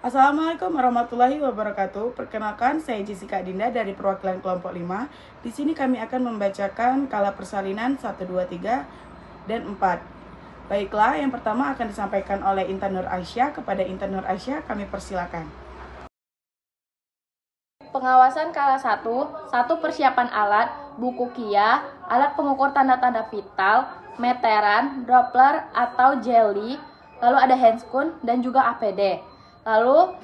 Assalamualaikum warahmatullahi wabarakatuh. Perkenalkan, saya Jessica Dinda dari perwakilan kelompok 5. Di sini kami akan membacakan kala persalinan 1, 2, 3, dan 4. Baiklah, yang pertama akan disampaikan oleh Intan Nur Aisyah. Kepada Intan Nur Aisyah, kami persilakan. Pengawasan kala 1 persiapan alat, buku KIA, alat pengukur tanda-tanda vital, meteran, Doppler atau jelly, lalu ada handscoon dan juga APD. Lalu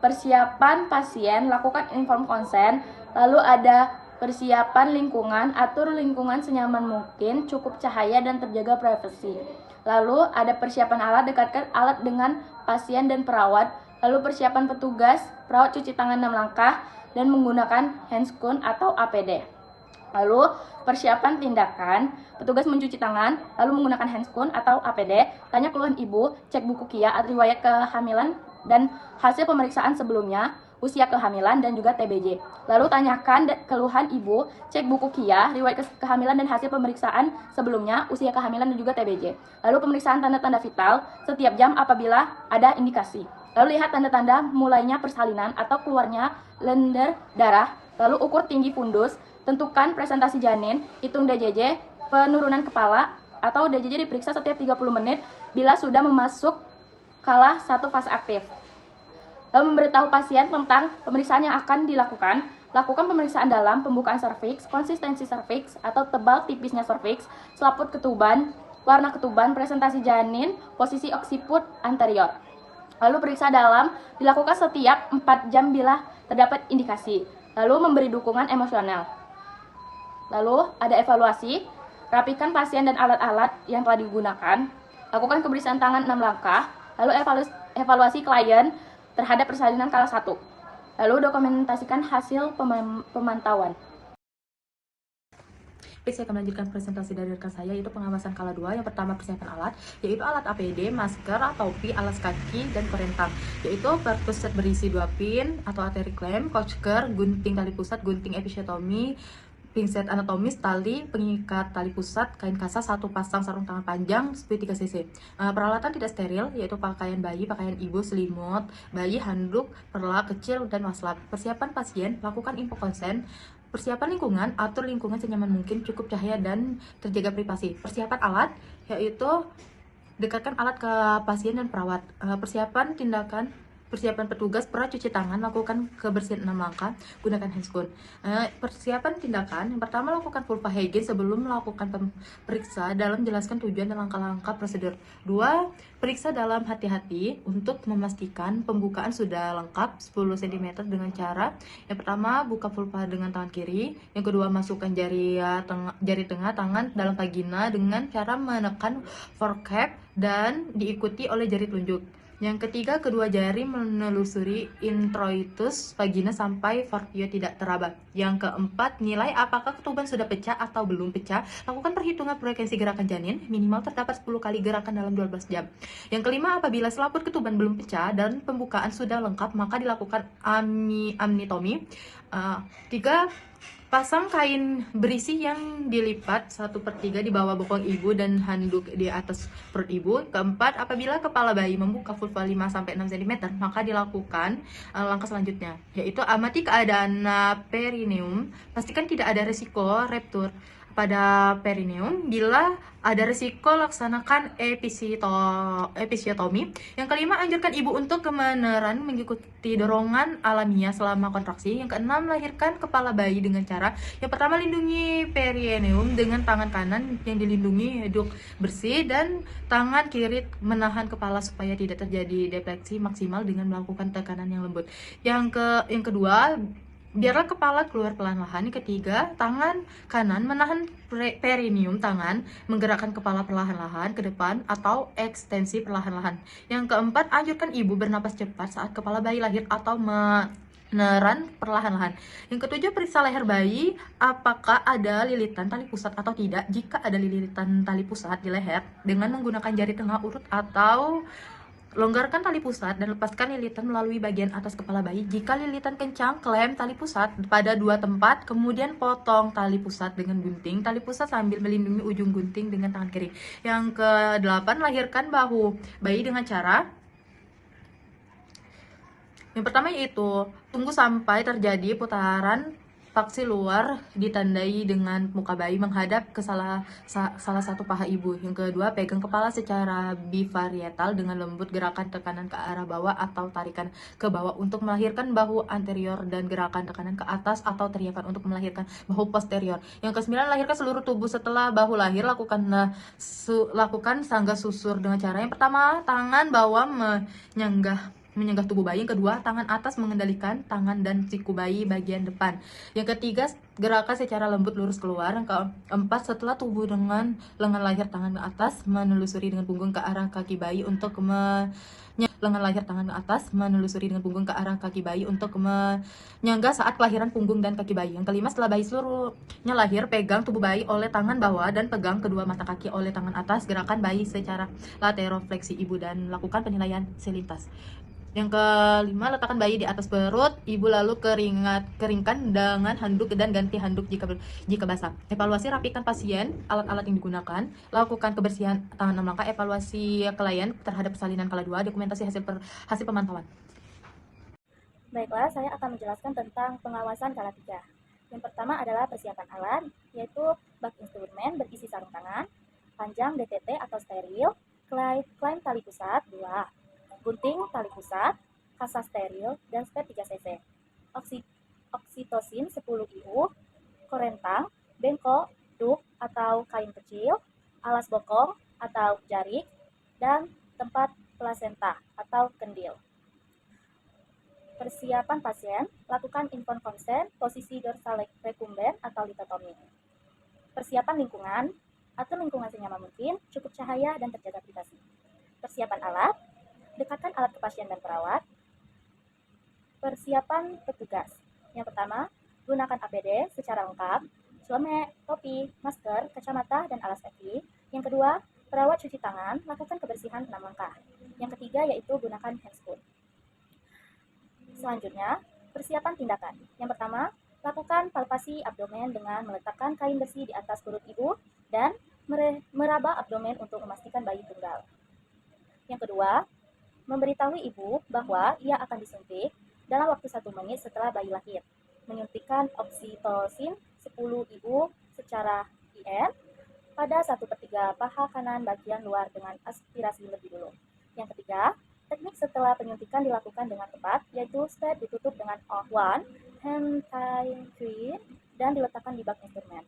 persiapan pasien, lakukan informed consent, lalu ada persiapan lingkungan, atur lingkungan senyaman mungkin, cukup cahaya dan terjaga privasi. Lalu ada persiapan alat, dekatkan alat dengan pasien dan perawat. Lalu persiapan petugas, perawat cuci tangan 6 langkah dan menggunakan handscoon atau APD. Lalu persiapan tindakan, petugas mencuci tangan, lalu menggunakan handscoon atau APD, tanya keluhan ibu, cek buku KIA, riwayat kehamilan dan hasil pemeriksaan sebelumnya, usia kehamilan dan juga TBJ. Lalu tanyakan keluhan ibu, cek buku KIA, riwayat kehamilan dan hasil pemeriksaan sebelumnya, usia kehamilan dan juga TBJ. Lalu pemeriksaan tanda-tanda vital setiap jam apabila ada indikasi. Lalu lihat tanda-tanda mulainya persalinan atau keluarnya lender darah. Lalu ukur tinggi fundus, tentukan presentasi janin, hitung DJJ, penurunan kepala atau DJJ diperiksa setiap 30 menit bila sudah memasuk kala 1 fase aktif. Lalu memberitahu pasien tentang pemeriksaan yang akan dilakukan. Lakukan pemeriksaan dalam pembukaan serviks, konsistensi serviks atau tebal tipisnya serviks, selaput ketuban, warna ketuban, presentasi janin, posisi oksiput anterior. Lalu periksa dalam dilakukan setiap 4 jam bila terdapat indikasi. Lalu memberi dukungan emosional. Lalu ada evaluasi, rapikan pasien dan alat-alat yang telah digunakan. Lakukan pemeriksaan tangan 6 langkah. Lalu evaluasi klien terhadap persalinan kala 1. Lalu dokumentasikan hasil pemantauan. Saya akan melanjutkan presentasi dari rekan saya, yaitu pengawasan kala 2. Yang pertama persiapan alat, yaitu alat APD, masker, topi, alas kaki, dan korentang, yaitu purpose set berisi 2 pin atau artery clamp, coacher, gunting tali pusat, gunting episiotomi, pinset anatomis, tali pengikat tali pusat, kain kasa, 1 pasang sarung tangan panjang, speed 3 cc. Peralatan tidak steril, yaitu pakaian bayi, pakaian ibu, selimut bayi, handuk, perlak kecil, dan waslap. Persiapan pasien, lakukan info konsen. Persiapan lingkungan, atur lingkungan senyaman mungkin, cukup cahaya dan terjaga privasi. Persiapan alat, yaitu dekatkan alat ke pasien dan perawat. Persiapan tindakan, persiapan petugas, perawat cuci tangan, lakukan kebersihan 6 langkah, gunakan handscoon. Persiapan tindakan, yang pertama lakukan vulva hygiene sebelum melakukan periksa dalam jelaskan tujuan dan langkah-langkah prosedur. 2. Periksa dalam hati-hati untuk memastikan pembukaan sudah lengkap 10 cm dengan cara yang pertama buka vulva dengan tangan kiri, yang kedua masukkan jari tengah tangan dalam vagina dengan cara menekan forcap dan diikuti oleh jari telunjuk. Yang ketiga, kedua jari menelusuri introitus vagina sampai fortio tidak teraba. Yang keempat, nilai apakah ketuban sudah pecah atau belum pecah. Lakukan perhitungan frekuensi gerakan janin, minimal terdapat 10 kali gerakan dalam 12 jam. Yang kelima, apabila selaput ketuban belum pecah dan pembukaan sudah lengkap, maka dilakukan amniotomi. 3. Pasang kain berisi yang dilipat 1/3 di bawah bokong ibu dan handuk di atas perut ibu. Keempat, apabila kepala bayi membuka vulva 5-6 cm, maka dilakukan langkah selanjutnya, yaitu amati keadaan perineum. Pastikan tidak ada risiko ruptur pada perineum. Bila ada risiko, laksanakan episiotomi. Yang kelima, anjurkan ibu untuk kebenaran mengikuti dorongan alamiah selama kontraksi. Yang keenam, lahirkan kepala bayi dengan cara yang pertama, lindungi perineum dengan tangan kanan yang dilindungi hidup bersih dan tangan kiri menahan kepala supaya tidak terjadi defleksi maksimal dengan melakukan tekanan yang lembut. Yang kedua, biarlah kepala keluar perlahan-lahan. Yang ketiga, tangan kanan menahan perineum, tangan menggerakkan kepala perlahan-lahan ke depan atau ekstensi perlahan-lahan. Yang keempat, anjurkan ibu bernapas cepat saat kepala bayi lahir atau meneran perlahan-lahan. Yang ketujuh, periksa leher bayi apakah ada lilitan tali pusat atau tidak. Jika ada lilitan tali pusat di leher, dengan menggunakan jari tengah urut atau longgarkan tali pusat dan lepaskan lilitan melalui bagian atas kepala bayi. Jika lilitan kencang, klem tali pusat pada 2 tempat, kemudian potong tali pusat dengan gunting tali pusat sambil melindungi ujung gunting dengan tangan kiri. Yang ke-8, lahirkan bahu bayi dengan cara Yang pertama yaitu tunggu sampai terjadi putaran paksi luar ditandai dengan muka bayi menghadap ke salah satu paha ibu. Yang kedua, pegang kepala secara bivarietal dengan lembut, gerakan tekanan ke arah bawah atau tarikan ke bawah untuk melahirkan bahu anterior dan gerakan tekanan ke atas atau teriakan untuk melahirkan bahu posterior. Yang kesembilan, lahirkan seluruh tubuh. Setelah bahu lahir, lakukan sangga susur dengan cara yang pertama, tangan bawah menyenggah tubuh bayi. Yang kedua, tangan atas mengendalikan tangan dan siku bayi bagian depan. Yang ketiga, gerakan secara lembut lurus keluar. Yang keempat, setelah tubuh dengan lengan lahir tangan ke atas menelusuri dengan punggung ke arah kaki bayi untuk menyangga saat kelahiran punggung dan kaki bayi. Yang kelima, setelah bayi seluruhnya lahir, pegang tubuh bayi oleh tangan bawah dan pegang kedua mata kaki oleh tangan atas. Gerakan bayi secara laterofleksi ibu dan lakukan penilaian selintas. Yang kelima, letakkan bayi di atas perut ibu lalu keringkan dengan handuk dan ganti handuk jika basah. Evaluasi, rapikan pasien, alat-alat yang digunakan, lakukan kebersihan tangan 6 langkah, evaluasi klien terhadap persalinan kala 2, dokumentasi hasil pemantauan. Baiklah, saya akan menjelaskan tentang pengawasan kala 3. Yang pertama adalah persiapan alat, yaitu bak instrumen berisi sarung tangan, panjang DTT atau steril, klaim tali pusat 2, gunting tali pusat, kasa steril, dan spet 3 cc, oksitosin 10 IU, korentang, bengkok, duk atau kain kecil, alas bokong atau jarik, dan tempat plasenta atau kendil. Persiapan pasien, lakukan infant consent, posisi dorsal recumbent atau litotomi. Persiapan lingkungan, atur lingkungan senyaman mungkin, cukup cahaya dan terjaga privasi. Persiapan alat, dekatkan alat ke pasien dan perawat. Persiapan petugas. Yang pertama, gunakan APD secara lengkap, celemek, topi, masker, kacamata, dan alas kaki. Yang kedua, perawat cuci tangan, lakukan kebersihan 6 langkah. Yang ketiga yaitu gunakan handscoon. Selanjutnya, persiapan tindakan. Yang pertama, lakukan palpasi abdomen dengan meletakkan kain bersih di atas perut ibu dan meraba abdomen untuk memastikan bayi tunggal. Yang kedua, memberitahu ibu bahwa ia akan disuntik dalam waktu 1 menit setelah bayi lahir. Menyuntikkan oksitosin 10 IU secara IM pada 1/3 paha kanan bagian luar dengan aspirasi lebih dulu. Yang ketiga, teknik setelah penyuntikan dilakukan dengan tepat, yaitu spet ditutup dengan O1, hand tying cream, dan diletakkan di bak instrumen.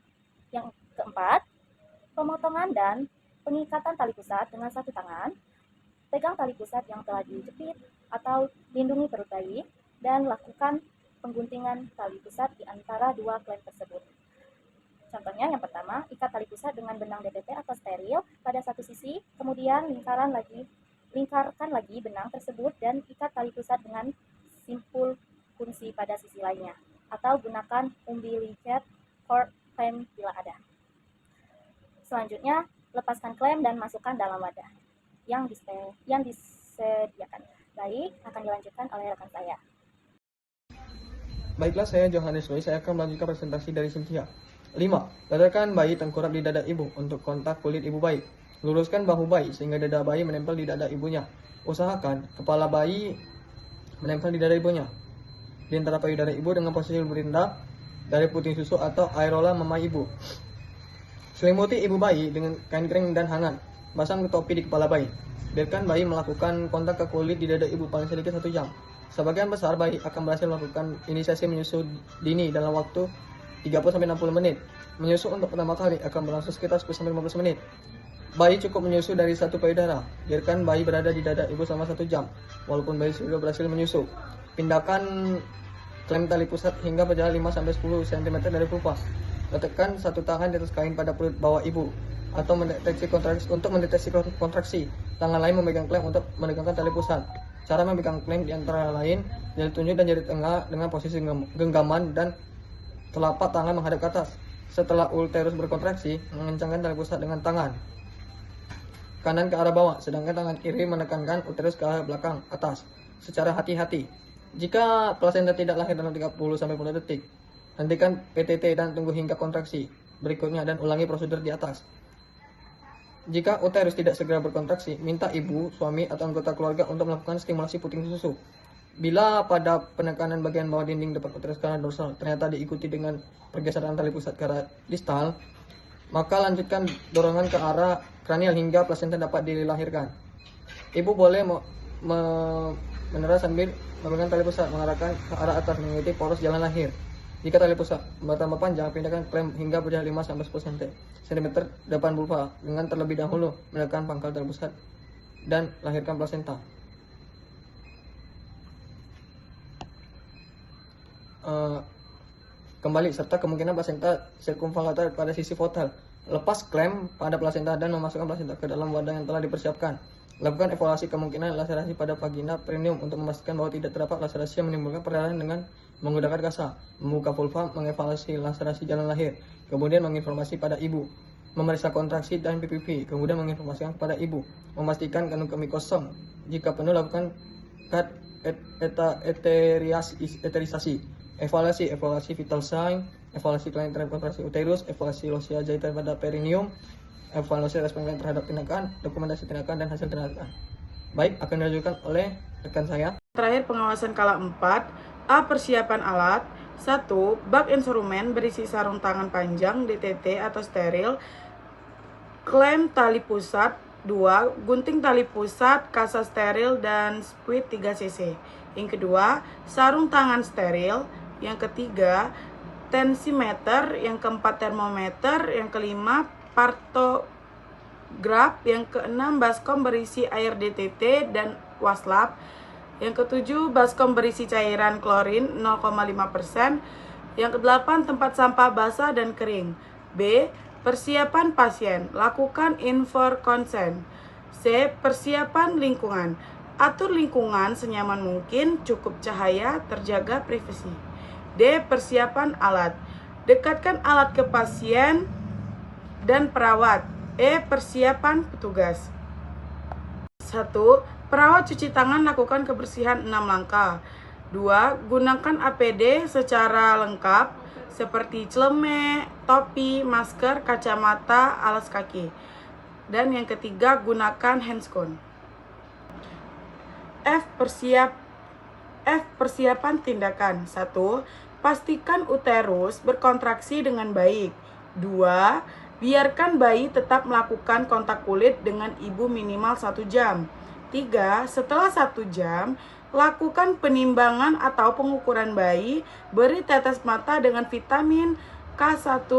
Yang keempat, pemotongan dan pengikatan tali pusat dengan 1 tangan. Pegang tali pusat yang telah dijepit atau lindungi perut bayi dan lakukan pengguntingan tali pusat di antara 2 klem tersebut. Contohnya yang pertama, ikat tali pusat dengan benang DTT atau steril pada satu sisi, kemudian lingkarkan lagi benang tersebut dan ikat tali pusat dengan simpul kunci pada sisi lainnya, atau gunakan umbilical cord klem bila ada. Selanjutnya, lepaskan klem dan masukkan dalam wadah yang disediakan. Baik, akan dilanjutkan oleh rekan saya. Baiklah, saya Johannes Louis. Saya akan melanjutkan presentasi dari Cynthia. 5. Letakkan bayi tengkurap di dada ibu untuk kontak kulit ibu bayi. Luruskan bahu bayi sehingga dada bayi menempel di dada ibunya. Usahakan kepala bayi menempel di dada ibunya. Di antara payudara ibu dengan posisi bertindak dari puting susu atau aerola memai ibu. Selimuti ibu bayi dengan kain kering dan hangat. Pasang topi di kepala bayi. Biarkan bayi melakukan kontak ke kulit di dada ibu paling sedikit 1 jam. Sebagian besar bayi akan berhasil melakukan inisiasi menyusu dini dalam waktu 30-60 menit. Menyusu untuk pertama kali akan berlangsung sekitar 10-15 menit. Bayi cukup menyusu dari 1 payudara. Biarkan bayi berada di dada ibu selama 1 jam, walaupun bayi sudah berhasil menyusu. Pindahkan klem tali pusat hingga berjarak 5-10 cm dari pupa. Letakkan 1 tangan di atas kain pada perut bawah ibu atau mendeteksi kontraksi. Tangan lain memegang klem untuk menegangkan tali pusat. Cara memegang klem di antara lain jari tunjuk dan jari tengah dengan posisi genggaman dan telapak tangan menghadap ke atas. Setelah uterus berkontraksi, mengencangkan tali pusat dengan tangan kanan ke arah bawah, sedangkan tangan kiri menekankan uterus ke arah belakang atas secara hati-hati. Jika plasenta tidak lahir dalam 30-40 detik, hentikan PTT dan tunggu hingga kontraksi berikutnya dan ulangi prosedur di atas. Jika uterus tidak segera berkontraksi, minta ibu, suami, atau anggota keluarga untuk melakukan stimulasi puting susu. Bila pada penekanan bagian bawah dinding depan uterus kanal dorsal ternyata diikuti dengan pergeseran tali pusat ke arah distal, maka lanjutkan dorongan ke arah kranial hingga plasenta dapat dilahirkan. Ibu boleh meneras sambil memegang tali pusat mengarahkan ke arah atas mengikuti poros jalan lahir. Jika tali pusat bertambah panjang, pindahkan klem hingga berjarak 5-10 cm depan vulva dengan terlebih dahulu menekan pangkal tali pusat dan lahirkan plasenta. Kembali serta kemungkinan plasenta sirkumvallator pada sisi votal. Lepas klem pada plasenta dan memasukkan plasenta ke dalam wadah yang telah dipersiapkan. Lakukan evaluasi kemungkinan laserasi pada vagina perineum untuk memastikan bahwa tidak terdapat laserasi yang menimbulkan perdarahan dengan menggunakan gasa. Membuka vulva, mengevaluasi laserasi jalan lahir, kemudian menginformasi pada ibu. Memeriksa kontraksi dan PPV, kemudian menginformasikan kepada ibu. Memastikan kandung kemih kosong. Jika penuh, lakukan eterisasi. Evaluasi vital sign, evaluasi kelainan terhadap kontraksi uterus, evaluasi losia jahitan pada perineum, evaluasi respon klien terhadap tindakan, dokumentasi tindakan, dan hasil tindakan. Baik, akan dilanjutkan oleh rekan saya. Terakhir, pengawasan kala 4. A. Persiapan alat. 1. Bak instrumen berisi sarung tangan panjang, DTT atau steril, klem tali pusat. 2. Gunting tali pusat, kasa steril, dan squid 3 cc. Yang kedua, sarung tangan steril. Yang ketiga, tensimeter. Yang keempat, termometer. Yang kelima, partograf. Yang keenam, baskom berisi air DTT dan waslap. Yang ketujuh, baskom berisi cairan klorin 0,5%. Yang kedelapan, tempat sampah basah dan kering. B. Persiapan pasien. Lakukan informed consent. C. Persiapan lingkungan. Atur lingkungan senyaman mungkin, cukup cahaya, terjaga privasi. D. Persiapan alat. Dekatkan alat ke pasien dan perawat. E. Persiapan petugas. 1. Perawat cuci tangan, lakukan kebersihan 6 langkah. 2. Gunakan APD secara lengkap seperti celemek, topi, masker, kacamata, alas kaki. Dan yang ketiga, gunakan handscone. F. Persiapan tindakan. 1. Pastikan uterus berkontraksi dengan baik. 2. Biarkan bayi tetap melakukan kontak kulit dengan ibu minimal 1 jam. 3. Setelah 1 jam, lakukan penimbangan atau pengukuran bayi. Beri tetes mata dengan vitamin K1 1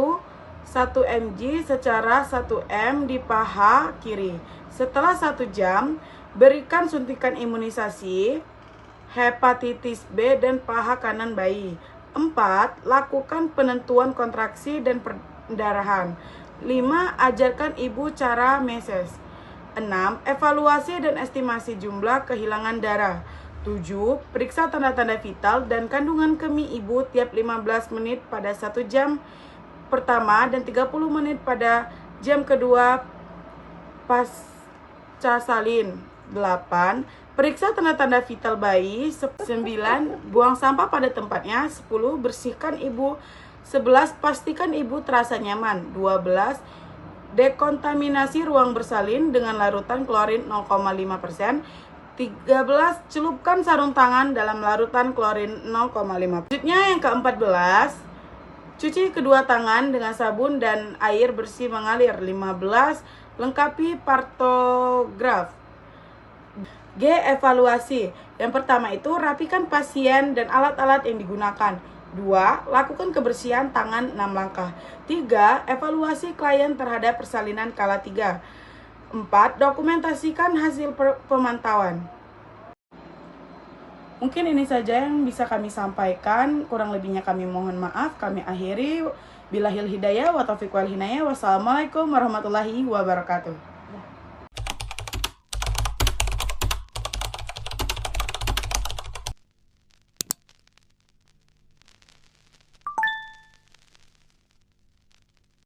mg secara 1 m di paha kiri. Setelah 1 jam, berikan suntikan imunisasi hepatitis B dan paha kanan bayi. 4. Lakukan penentuan kontraksi dan perdarahan. 5. Ajarkan ibu cara meses. 6. Evaluasi dan estimasi jumlah kehilangan darah. 7. Periksa tanda-tanda vital dan kandungan kemih ibu tiap 15 menit pada 1 jam pertama dan 30 menit pada jam kedua pasca salin. 8. Periksa tanda-tanda vital bayi. 9. Buang sampah pada tempatnya. 10. Bersihkan ibu. 11. Pastikan ibu terasa nyaman. 12. Dekontaminasi ruang bersalin dengan larutan klorin 0,5%. 13. Celupkan sarung tangan dalam larutan klorin 0,5%. Selanjutnya yang ke-14, cuci kedua tangan dengan sabun dan air bersih mengalir. 15. Lengkapi partograf. G. Evaluasi. Yang pertama itu rapikan pasien dan alat-alat yang digunakan. 2. Lakukan kebersihan tangan 6 langkah. 3. Evaluasi klien terhadap persalinan kala 3. 4. Dokumentasikan hasil pemantauan. Mungkin ini saja yang bisa kami sampaikan. Kurang lebihnya kami mohon maaf. Kami akhiri. Billahil hidayah wa taufiq wal hinayah. Wassalamualaikum warahmatullahi wabarakatuh.